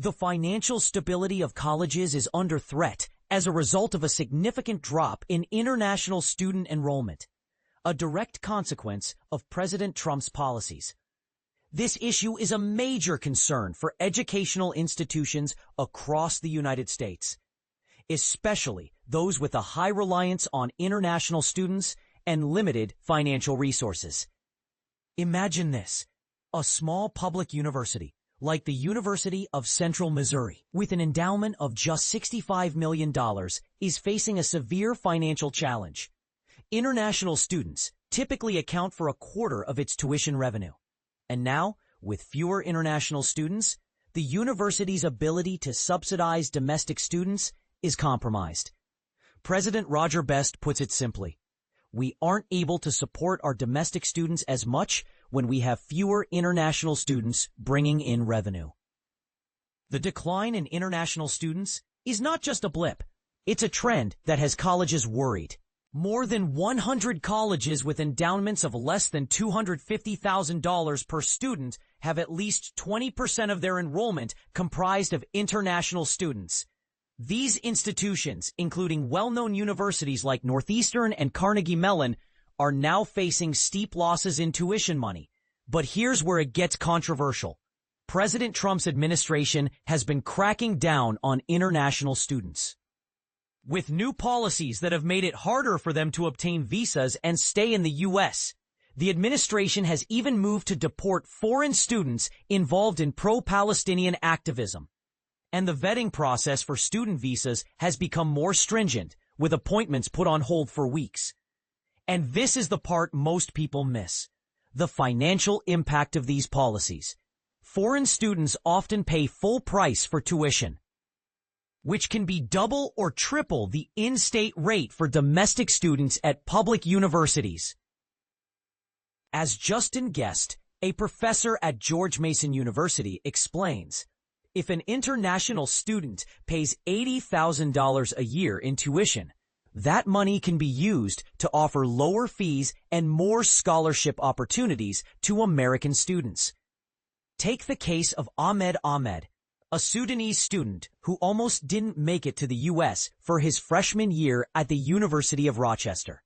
The financial stability of colleges is under threat as a result of a significant drop in international student enrollment, a direct consequence of President Trump's policies. This issue is a major concern for educational institutions across the United States, especially those with a high reliance on international students and limited financial resources. Imagine this: a small public university, like the University of Central Missouri, with an endowment of just $65 million, is facing a severe financial challenge. International students typically account for a quarter of its tuition revenue. And now, with fewer international students, the university's ability to subsidize domestic students is compromised. President Roger Best puts it simply: we aren't able to support our domestic students as much when we have fewer international students bringing in revenue. The decline in international students is not just a blip. It's a trend that has colleges worried. More than 100 colleges with endowments of less than $250,000 per student have at least 20% of their enrollment comprised of international students. These institutions, including well-known universities like Northeastern and Carnegie Mellon, are now facing steep losses in tuition money. But here's where it gets controversial. President Trump's administration has been cracking down on international students, with new policies that have made it harder for them to obtain visas and stay in the U.S. The administration has even moved to deport foreign students involved in pro-Palestinian activism. And the vetting process for student visas has become more stringent, with appointments put on hold for weeks. And this is the part most people miss: the financial impact of these policies. Foreign students often pay full price for tuition, which can be double or triple the in-state rate for domestic students at public universities. As Justin Guest, a professor at George Mason University, explains, if an international student pays $80,000 a year in tuition, that money can be used to offer lower fees and more scholarship opportunities to American students. Take the case of Ahmed Ahmed, a Sudanese student who almost didn't make it to the U.S. for his freshman year at the University of Rochester.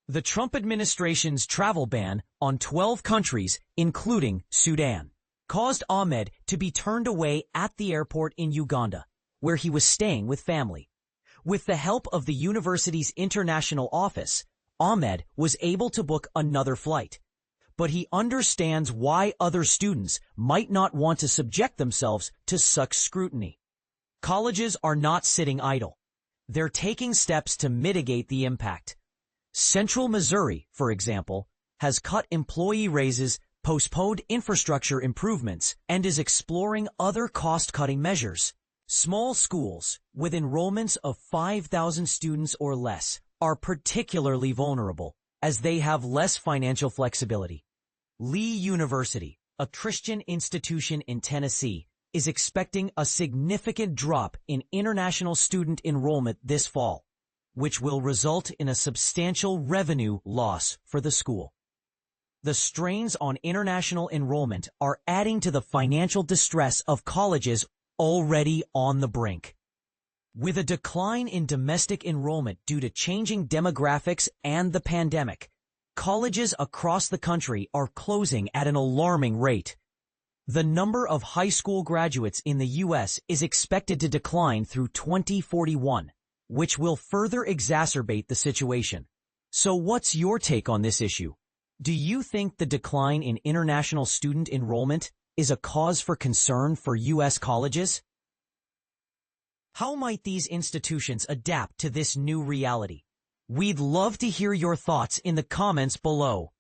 The Trump administration's travel ban on 12 countries, including Sudan, caused Ahmed to be turned away at the airport in Uganda, where he was staying with family. With the help of the university's international office, Ahmed was able to book another flight. But he understands why other students might not want to subject themselves to such scrutiny. Colleges are not sitting idle. They're taking steps to mitigate the impact. Central Missouri, for example, has cut employee raises, postponed infrastructure improvements, and is exploring other cost-cutting measures. Small schools with enrollments of 5,000 students or less are particularly vulnerable, as they have less financial flexibility. Lee University, a Christian institution in Tennessee, is expecting a significant drop in international student enrollment this fall, which will result in a substantial revenue loss for the school. The strains on international enrollment are adding to the financial distress of colleges already on the brink. With a decline in domestic enrollment due to changing demographics and the pandemic, colleges across the country are closing at an alarming rate. The number of high school graduates in the U.S. is expected to decline through 2041, which will further exacerbate the situation. So what's your take on this issue? Do you think the decline in international student enrollment is a cause for concern for U.S. colleges? How might these institutions adapt to this new reality? We'd love to hear your thoughts in the comments below.